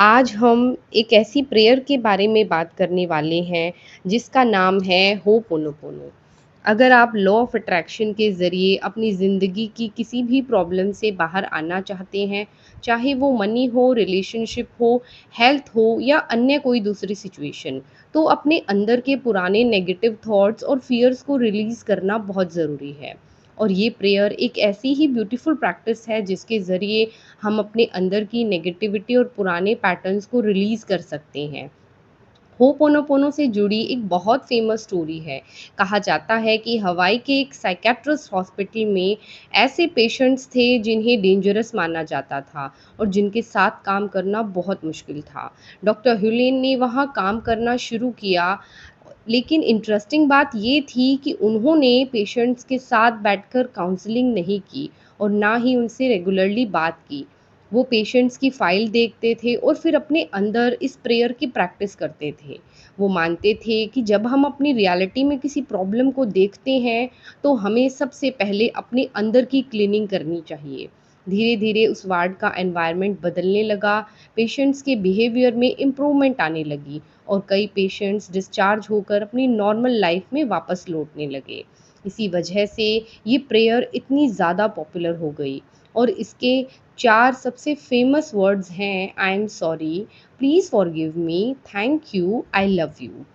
आज हम एक ऐसी प्रेयर के बारे में बात करने वाले हैं जिसका नाम है होपोनोपोनो। अगर आप लॉ ऑफ अट्रैक्शन के ज़रिए अपनी ज़िंदगी की किसी भी प्रॉब्लम से बाहर आना चाहते हैं, चाहे वो मनी हो, रिलेशनशिप हो, हेल्थ हो या अन्य कोई दूसरी सिचुएशन, तो अपने अंदर के पुराने नेगेटिव थॉट्स और फियर्स को रिलीज़ करना बहुत ज़रूरी है। और ये प्रेयर एक ऐसी ही ब्यूटीफुल प्रैक्टिस है जिसके ज़रिए हम अपने अंदर की नेगेटिविटी और पुराने पैटर्न्स को रिलीज़ कर सकते हैं। होपोनोपोनो से जुड़ी एक बहुत फेमस स्टोरी है। कहा जाता है कि हवाई के एक साइकेट्रिस्ट हॉस्पिटल में ऐसे पेशेंट्स थे जिन्हें डेंजरस माना जाता था और जिनके साथ काम करना बहुत मुश्किल था। डॉक्टर हुलेन ने वहाँ काम करना शुरू किया, लेकिन इंटरेस्टिंग बात ये थी कि उन्होंने पेशेंट्स के साथ बैठकर काउंसलिंग नहीं की और ना ही उनसे रेगुलरली बात की। वो पेशेंट्स की फ़ाइल देखते थे और फिर अपने अंदर इस प्रेयर की प्रैक्टिस करते थे। वो मानते थे कि जब हम अपनी रियलिटी में किसी प्रॉब्लम को देखते हैं, तो हमें सबसे पहले अपने अंदर की क्लीनिंग करनी चाहिए। धीरे-धीरे उस वार्ड का एनवायरनमेंट बदलने लगा, पेशेंट्स के बिहेवियर में इम्प्रूवमेंट आने लगी और कई पेशेंट्स डिस्चार्ज होकर अपनी नॉर्मल लाइफ में वापस लौटने लगे। इसी वजह से ये प्रेयर इतनी ज़्यादा पॉपुलर हो गई और इसके 4 सबसे फ़ेमस वर्ड्स हैं: I am sorry, please forgive me, thank you, I love you.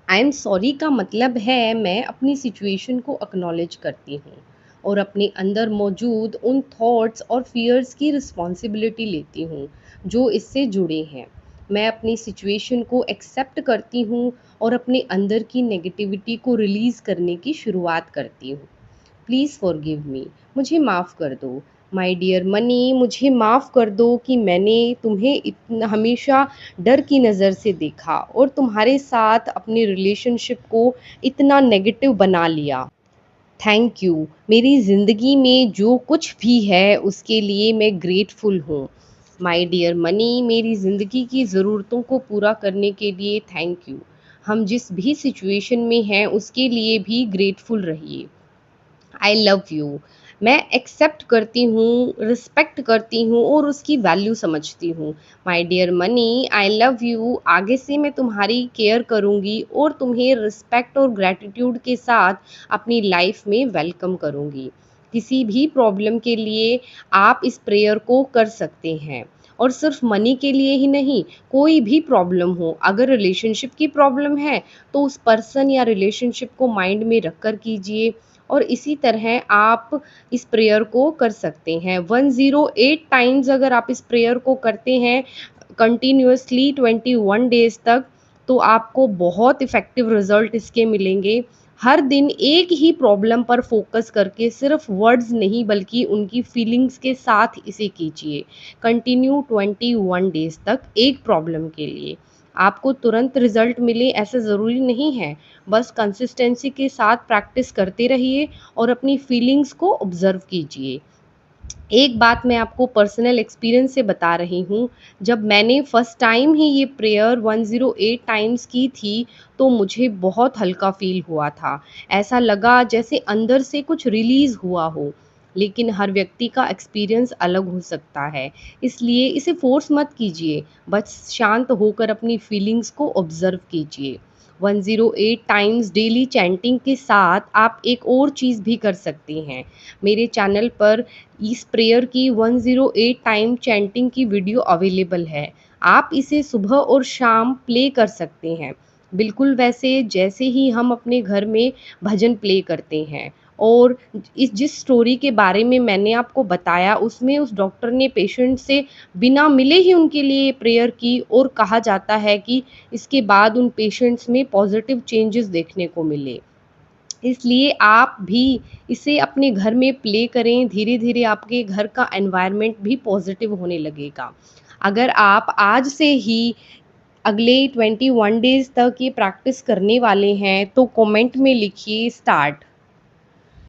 I am sorry का मतलब है मैं अपनी सिचुएशन को एक्नॉलेज करती हूँ और अपने अंदर मौजूद उन थॉट्स और फियर्स की रिस्पॉन्सिबिलिटी लेती हूँ जो इससे जुड़े हैं। मैं अपनी सिचुएशन को एक्सेप्ट करती हूँ और अपने अंदर की नेगेटिविटी को रिलीज़ करने की शुरुआत करती हूँ। प्लीज़ फॉरगिव मी, मुझे माफ़ कर दो। माय डियर मनी, मुझे माफ़ कर दो कि मैंने तुम्हें इतना हमेशा डर की नज़र से देखा और तुम्हारे साथ अपने रिलेशनशिप को इतना नेगेटिव बना लिया। थैंक यू, मेरी ज़िंदगी में जो कुछ भी है उसके लिए मैं ग्रेटफुल हूँ। माय डियर मनी, मेरी ज़िंदगी की ज़रूरतों को पूरा करने के लिए थैंक यू। हम जिस भी सिचुएशन में हैं उसके लिए भी ग्रेटफुल रहिए। आई लव यू, मैं एक्सेप्ट करती हूँ, रिस्पेक्ट करती हूँ और उसकी वैल्यू समझती हूँ। My dear money, I love you, आगे से मैं तुम्हारी केयर करूँगी और तुम्हें रिस्पेक्ट और ग्रैटिट्यूड के साथ अपनी लाइफ में वेलकम करूँगी। किसी भी प्रॉब्लम के लिए आप इस प्रेयर को कर सकते हैं और सिर्फ मनी के लिए ही नहीं, कोई भी प्रॉब्लम हो, अगर रिलेशनशिप की प्रॉब्लम है तो उस पर्सन या रिलेशनशिप को माइंड में रख कर कीजिए। और इसी तरह आप इस प्रेयर को कर सकते हैं 108 टाइम्स। अगर आप इस प्रेयर को करते हैं कंटिन्यूअसली 21 डेज तक, तो आपको बहुत इफ़ेक्टिव रिजल्ट इसके मिलेंगे। हर दिन एक ही प्रॉब्लम पर फोकस करके सिर्फ वर्ड्स नहीं बल्कि उनकी फीलिंग्स के साथ इसे कीजिए। कंटिन्यू 21 डेज तक एक प्रॉब्लम के लिए। आपको तुरंत रिजल्ट मिले ऐसा ज़रूरी नहीं है, बस कंसिस्टेंसी के साथ प्रैक्टिस करते रहिए और अपनी फीलिंग्स को ऑब्ज़र्व कीजिए। एक बात मैं आपको पर्सनल एक्सपीरियंस से बता रही हूँ, जब मैंने फर्स्ट टाइम ही ये प्रेयर 108 टाइम्स की थी, तो मुझे बहुत हल्का फ़ील हुआ था। ऐसा लगा जैसे अंदर से कुछ रिलीज़ हुआ हो। लेकिन हर व्यक्ति का एक्सपीरियंस अलग हो सकता है, इसलिए इसे फ़ोर्स मत कीजिए, बस शांत होकर अपनी फीलिंग्स को ऑब्ज़र्व कीजिए। 108 टाइम्स डेली चैंटिंग के साथ आप एक और चीज़ भी कर सकते हैं। मेरे चैनल पर इस प्रेयर की 108 टाइम चैंटिंग की वीडियो अवेलेबल है। आप इसे सुबह और शाम प्ले कर सकते हैं, बिल्कुल वैसे जैसे ही हम अपने घर में भजन प्ले करते हैं। और इस जिस स्टोरी के बारे में मैंने आपको बताया उसमें उस डॉक्टर ने पेशेंट से बिना मिले ही उनके लिए प्रेयर की और कहा जाता है कि इसके बाद उन पेशेंट्स में पॉजिटिव चेंजेस देखने को मिले। इसलिए आप भी इसे अपने घर में प्ले करें, धीरे-धीरे आपके घर का एनवायरनमेंट भी पॉजिटिव होने लगेगा। अगर आप आज से ही अगले 21 डेज़ तक ये प्रैक्टिस करने वाले हैं, तो कमेंट में लिखिए स्टार्ट।